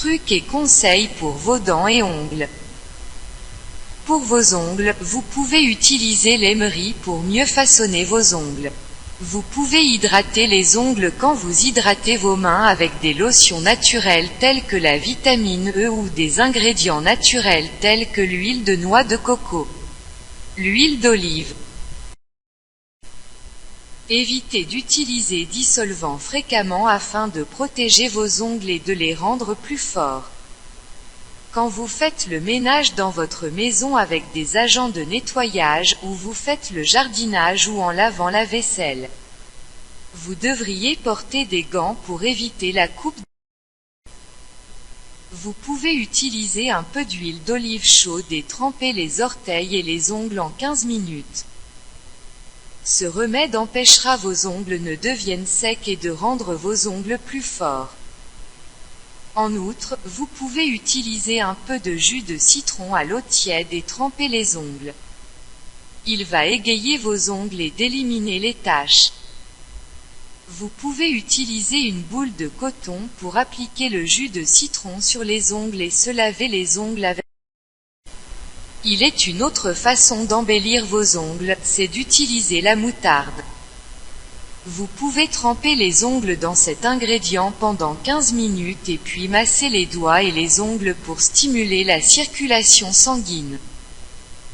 Trucs et conseils pour vos dents et ongles. Pour vos ongles, vous pouvez utiliser l'émery pour mieux façonner vos ongles. Vous pouvez hydrater les ongles quand vous hydratez vos mains avec des lotions naturelles telles que la vitamine E ou des ingrédients naturels tels que l'huile de noix de coco. L'huile d'olive. Évitez d'utiliser dissolvant fréquemment afin de protéger vos ongles et de les rendre plus forts. Quand vous faites le ménage dans votre maison avec des agents de nettoyage ou vous faites le jardinage ou en lavant la vaisselle, vous devriez porter des gants pour éviter la coupe. Vous pouvez utiliser un peu d'huile d'olive chaude et tremper les orteils et les ongles en 15 minutes. Ce remède empêchera vos ongles ne deviennent secs et de rendre vos ongles plus forts. En outre, vous pouvez utiliser un peu de jus de citron à l'eau tiède et tremper les ongles. Il va égayer vos ongles et d'éliminer les taches. Vous pouvez utiliser une boule de coton pour appliquer le jus de citron sur les ongles et se laver les ongles avec. Il est une autre façon d'embellir vos ongles, c'est d'utiliser la moutarde. Vous pouvez tremper les ongles dans cet ingrédient pendant 15 minutes et puis masser les doigts et les ongles pour stimuler la circulation sanguine.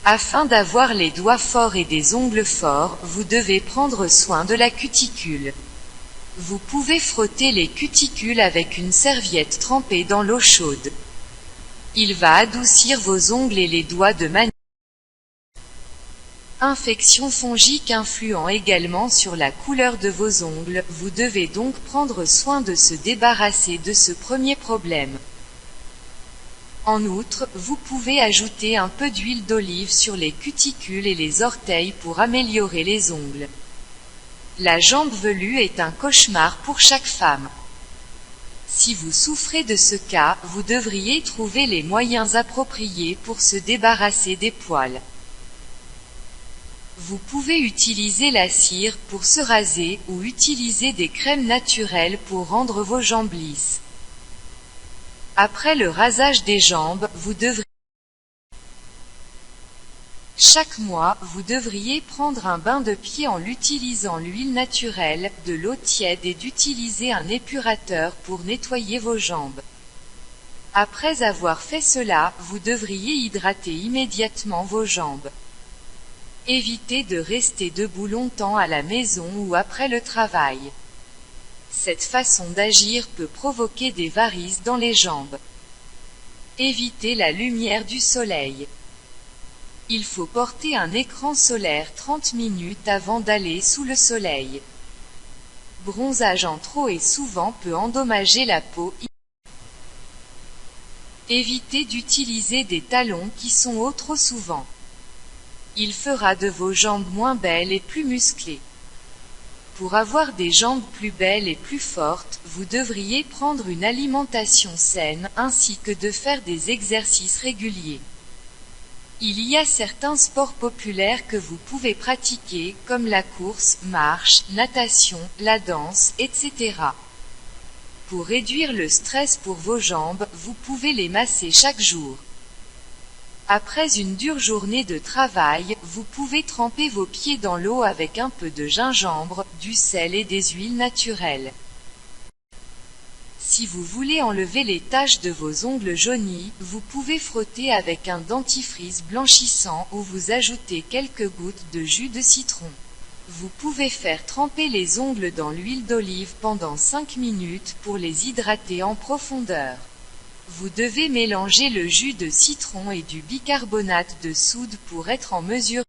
Afin d'avoir les doigts forts et des ongles forts, vous devez prendre soin de la cuticule. Vous pouvez frotter les cuticules avec une serviette trempée dans l'eau chaude. Il va adoucir vos ongles et les doigts de manière. Infection fongique influant également sur la couleur de vos ongles, vous devez donc prendre soin de se débarrasser de ce premier problème. En outre, vous pouvez ajouter un peu d'huile d'olive sur les cuticules et les orteils pour améliorer les ongles. La jambe velue est un cauchemar pour chaque femme. Si vous souffrez de ce cas, vous devriez trouver les moyens appropriés pour se débarrasser des poils. Vous pouvez utiliser la cire pour se raser ou utiliser des crèmes naturelles pour rendre vos jambes lisses. Après le rasage des jambes, chaque mois, vous devriez prendre un bain de pied en utilisant l'huile naturelle, de l'eau tiède et d'utiliser un épurateur pour nettoyer vos jambes. Après avoir fait cela, vous devriez hydrater immédiatement vos jambes. Évitez de rester debout longtemps à la maison ou après le travail. Cette façon d'agir peut provoquer des varices dans les jambes. Évitez la lumière du soleil. Il faut porter un écran solaire 30 minutes avant d'aller sous le soleil. Bronzage en trop et souvent peut endommager la peau. Évitez d'utiliser des talons qui sont hauts trop souvent. Il fera de vos jambes moins belles et plus musclées. Pour avoir des jambes plus belles et plus fortes, vous devriez prendre une alimentation saine, ainsi que de faire des exercices réguliers. Il y a certains sports populaires que vous pouvez pratiquer, comme la course, marche, natation, la danse, etc. Pour réduire le stress pour vos jambes, vous pouvez les masser chaque jour. Après une dure journée de travail, vous pouvez tremper vos pieds dans l'eau avec un peu de gingembre, du sel et des huiles naturelles. Si vous voulez enlever les taches de vos ongles jaunis, vous pouvez frotter avec un dentifrice blanchissant ou vous ajouter quelques gouttes de jus de citron. Vous pouvez faire tremper les ongles dans l'huile d'olive pendant 5 minutes pour les hydrater en profondeur. Vous devez mélanger le jus de citron et du bicarbonate de soude pour être en mesure